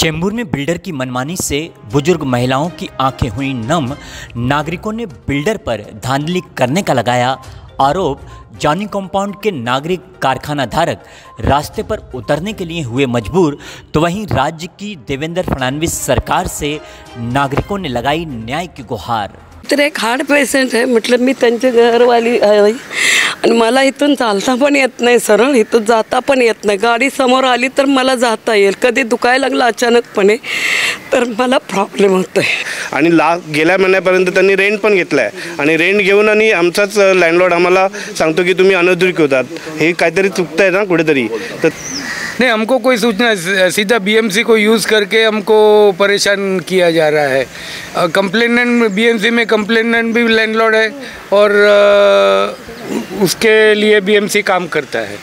चेंबूर में बिल्डर की मनमानी से बुजुर्ग महिलाओं की आंखें हुई नम। नागरिकों ने बिल्डर पर धांधली करने का लगाया आरोप। जॉनी कंपाउंड के नागरिक कारखाना धारक रास्ते पर उतरने के लिए हुए मजबूर, तो वहीं राज्य की देवेंद्र फडणवीस सरकार से नागरिकों ने लगाई न्याय की गुहार। तर एक हार्ट पेशंट आहे, म्हटलं मी त्यांची घरवाली आहे आणि मला इथून चालता पण येत नाही, सरळ इथून जाता पण येत नाही। गाडी समोर आली तर मला जाता येईल, कधी दुखायला लागलं अचानकपणे तर मला प्रॉब्लेम होतोय। आणि गेल्या महिन्यापर्यंत त्यांनी रेंट पण घेतलाय आणि रेंट घेऊन आणि आमचाच लँडलॉर्ड आम्हाला सांगतो की तुम्ही अनधिकृत होतात, हे काहीतरी चुकतंय ना कुठेतरी। तर नहीं, हमको कोई सूचना, सीधा बीएमसी को यूज़ करके हमको परेशान किया जा रहा है। कंप्लेनेंट बीएमसी में कंप्लेनेंट भी लैंडलॉर्ड है और उसके लिए बीएमसी काम करता है।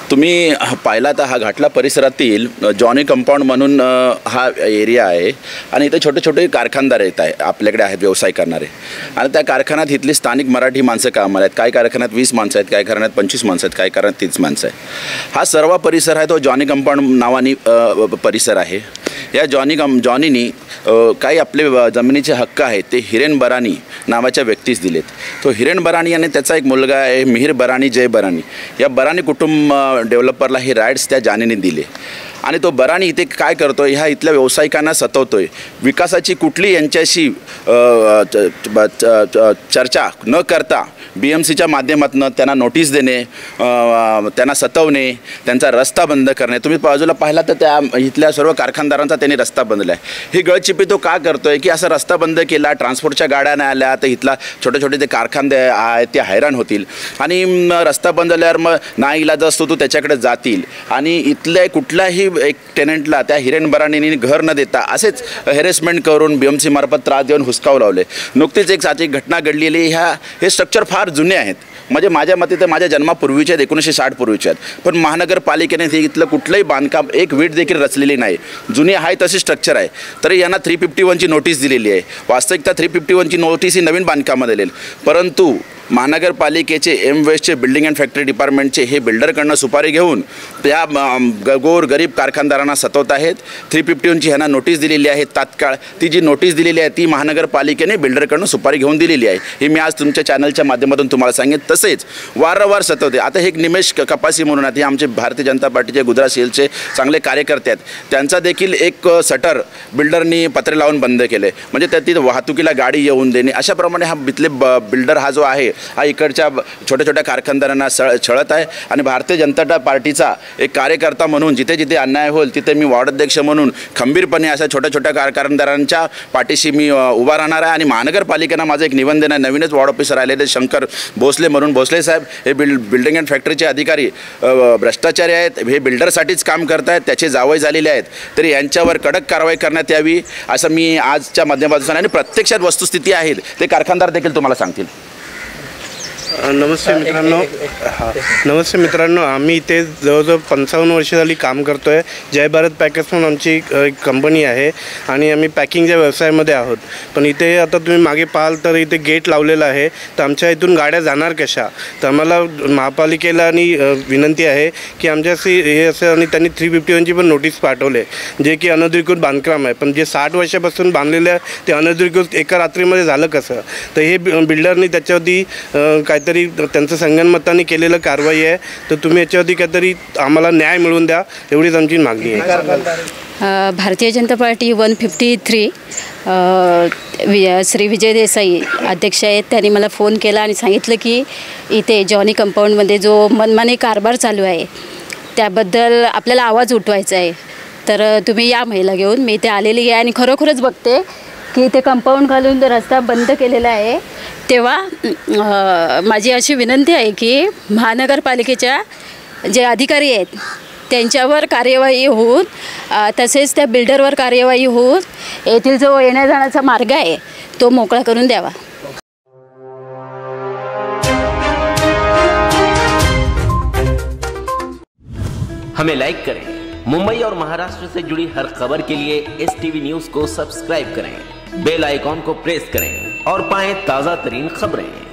तुम्ही पाहिला तर हा घाटला परिसरातील जॉनी कंपाउंड म्हणून हा एरिया आहे आणि इथे छोटे छोटे कारखानदार येत आहे, आपल्याकडे आहेत व्यवसाय करणारे। आणि त्या कारखान्यात इथली स्थानिक मराठी माणसं कामाला आहेत। काही कारखान्यात 20 माणसं आहेत, काही कारखान्यात 25 माणसं आहेत, काही कारखान्यात 30 माणसं आहेत। हा सर्व परिसर आहे तो जॉनी कंपाउंड नावानी परिसर आहे। या जॉनीनी काही आपले जमिनीचे हक्क आहेत ते हिरेन बरानी नावाच्या व्यक्तीस दिलेत। तो हिरेन बरानी आणि त्याचा एक मुलगा आहे मिहिर बरानी, जय बरानी। या बरानी कुटुंब डेव्हलपरला हे राईट्स त्या जॉनीने दिले आणि तो बरानी इथे काय करतोय, ह्या इथल्या व्यावसायिकांना सतवतोय। विकासाची कुठली यांच्याशी चर्चा न करता बीएमसीच्या माध्यमातून त्यांना नोटीस देणे, त्यांना सतवणे, त्यांचा रस्ता बंद करणे। तुम्ही बाजूला पाहिला तर त्या इथल्या सर्व कारखानदारांचा त्यांनी रस्ता बंदला आहे। ही गळचिपी तो का करतोय की असा रस्ता बंद केला, ट्रान्सपोर्टच्या गाड्या नाही आल्या तर इथला छोटे छोटे ते कारखाने आहेत ते हैराण होतील आणि रस्ता बंद झाल्यावर मग ना इलाज असतो तो त्याच्याकडे जातील आणि इथल्या कुठल्याही एक टेनंटला त्या हिरेन बरानीने घर न देता असेच हॅरेसमेंट करून बीएमसी मार्फत त्रास देऊन हुसकावू लावले। नुकतीच एक साची घटना घडलेली। हे स्ट्रक्चर फार जुने आहेत, म्हणजे माझ्या मते तर माझ्या जन्मापूर्वीचे आहेत, 1960 पूर्वीचे आहेत। पण महानगरपालिकेने इथलं कुठलंही बांधकाम एक वीट देखील रचलेली नाही, जुनी आहे तशी स्ट्रक्चर आहे। तरी यांना 351ची नोटीस दिलेली आहे। वास्तविकता 351ची नोटीस ही नवीन बांधकामात दिलेली, परंतु महानगरपालिकेचे वेस्टचे बिल्डिंग अँड फॅक्टरी डिपार्टमेंटचे हे बिल्डरकडनं सुपारी घेऊन त्या गोर गरीब कारखानदारांना सतवत आहेत। 351ची ह्यांना नोटीस दिलेली आहे तात्काळ। ती जी नोटीस दिलेली आहे ती महानगरपालिकेने बिल्डरकडनं सुपारी घेऊन दिलेली आहे, हे मी आज तुमच्या चॅनलच्या माध्यमातून तुम्हाला सांगेन। तसेच वारंवार सतवते। आता हे एक निमेश कपासी म्हणून आहेत, हे आमचे भारतीय जनता पार्टीचे गुजरात सेलचे चांगले कार्यकर्ते आहेत। त्यांचा देखील एक शटर बिल्डरनी पत्रे लावून बंद केले, म्हणजे त्यातील वाहतुकीला गाडी येऊन देणे। अशाप्रमाणे हा इथले बिल्डर हा जो आहे हा इकडच्या छोट्या छोट्या कारखानदारांना छळत आहे आणि भारतीय जनता पार्टीचा एक कार्यकर्ता म्हणून जिथे जिथे अन्याय होईल तिथे मी वॉर्ड अध्यक्ष म्हणून खंबीरपणे अशा छोट्या छोट्या कारखानदारांच्या पाठीशी मी उभा राहणार आहे। आणि महानगरपालिकेनं माझं एक निवेदन आहे, नवीनच वॉर्ड ऑफिसर आलेले शंकर भोसले म्हणून, भोसले साहेब हे बिल्डिंग अँड फॅक्टरीचे अधिकारी भ्रष्टाचारी आहेत, हे बिल्डरसाठीच काम करत आहेत, त्याचे जावई झालेले आहेत, तरी यांच्यावर कडक कारवाई करण्यात यावी असं मी आजच्या माध्यमातून आणि प्रत्यक्षात वस्तुस्थिती आहेत ते कारखानदार देखील तुम्हाला सांगतील। नमस्ते मित्रांनो, आम्ही इथे जवळजवळ 55 वर्ष झाली काम करतो आहे। जय भारत पॅकेज म्हणून आमची एक कंपनी आहे आणि आम्ही पॅकिंगच्या व्यवसायामध्ये आहोत। पण इथे आता तुम्ही मागे पाहाल तर इथे गेट लावलेलं आहे, तर आमच्या इथून गाड्या जाणार कशा? तर आम्हाला महापालिकेला आणि विनंती आहे की आमच्याशी हे असं, आणि त्यांनी 351ची पण नोटीस पाठवले जे की अनधिकृत बांधकाम आहे, पण जे 60 वर्षापासून बांधलेलं आहे ते अनधिकृत एका रात्रीमध्ये झालं कसं? तर हे बिल्डरनी त्याच्यावरती काहीतरी त्यांचं संगनमताने केलेलं कारवाई आहे, तर तुम्ही याच्यावरती काहीतरी आम्हाला न्याय मिळवून द्या, एवढीच आमची मागणी आहे। भारतीय जनता पार्टी 153 श्री विजय देसाई अध्यक्ष आहेत, त्यांनी मला फोन केला आणि सांगितलं की इथे जॉनी कंपाऊंडमध्ये जो मनमानी कारभार चालू आहे त्याबद्दल आपल्याला आवाज उठवायचा आहे, तर तुम्ही या महिला घेऊन। मी इथे आलेली आहे आणि खरोखरच बघते की इथे कंपाऊंड घालून रस्ता बंद केलेला आहे। तेव्हा माझी अशी विनंती आहे की महानगरपालिकेच्या जे अधिकारी आहेत त्यांच्यावर कार्यवाही होऊन, तसेच त्या बिल्डरवर कार्यवाही होऊन येथील जो येण्या जाण्याचा मार्ग आहे तो मोकळा करून द्यावा। हमें लाइक करें। मुंबई और महाराष्ट्र से जुड़ी हर खबर के लिए STV न्यूज़ को सब्सक्राइब करें, बेल आइकॉन को प्रेस करें और पाएं ताज़ा तरीन खबरें।